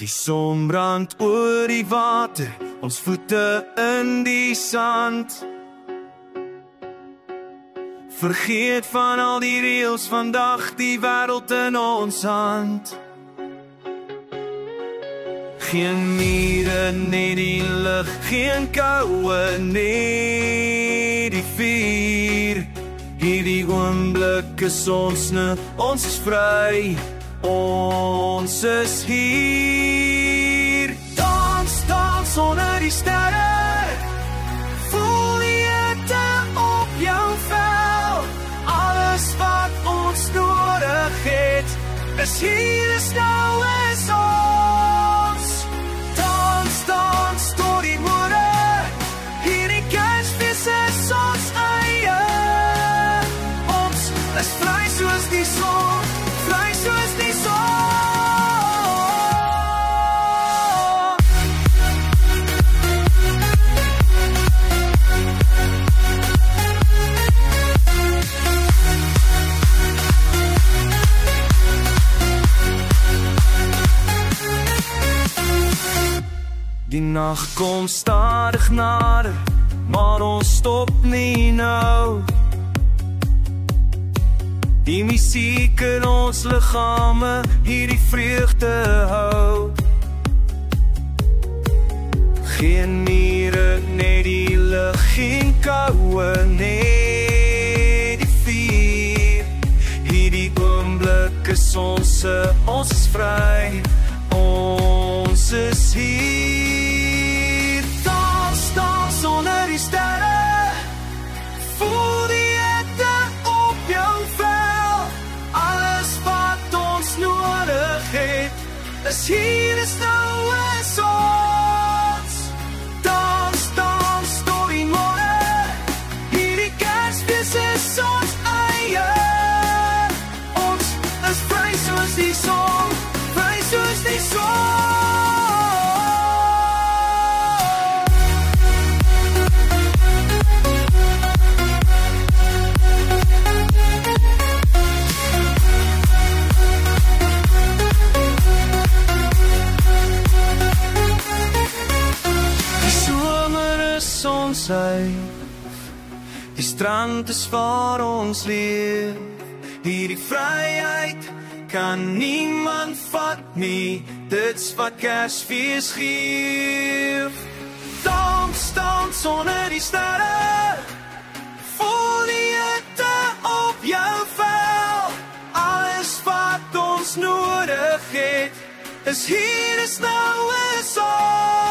Die son brand oor die water, ons voete in die sand. Vergeet van al die reëls vandag, die wêreld in ons hand. Geen mure, net die lug, geen koue, net die vuur. Hierdie oomblik is ons nou, ons is vry, ons is hier. Dans, dans onder die sterre, voel die hitte op jou vel. Alles wat ons nodig het, is hier, is nou, is ons. Dans, dans door die moere, hierdie Kersfees is ons eie. Ons is vry soos die son, vry soos die son. Die nacht kom stadig nader, maar ons stop nie nou. Die musiek in ons liggame, hierdie vreugde hou. Geen mure, net die lug, geen koue, net die vuur. Hierdie oomblik is ons is vry, ons is hier. Dans, dans onder die sterre, voel die hitte op jou vel. Alles wat ons nodig het, is hier, is nou, is ons. Dans, dans door die môre, hierdie Kersfees is ons eie. Ons is vry soos die son, vry soos die son. Die strand is waar ons leef. Hierdie vryheid kan niemand vat nie. Dit's wat Kersfees geef. Dans, dans onder die sterre, voel die hitte op jou vel. Alles wat ons nodig het, is hier, is nou, is ons.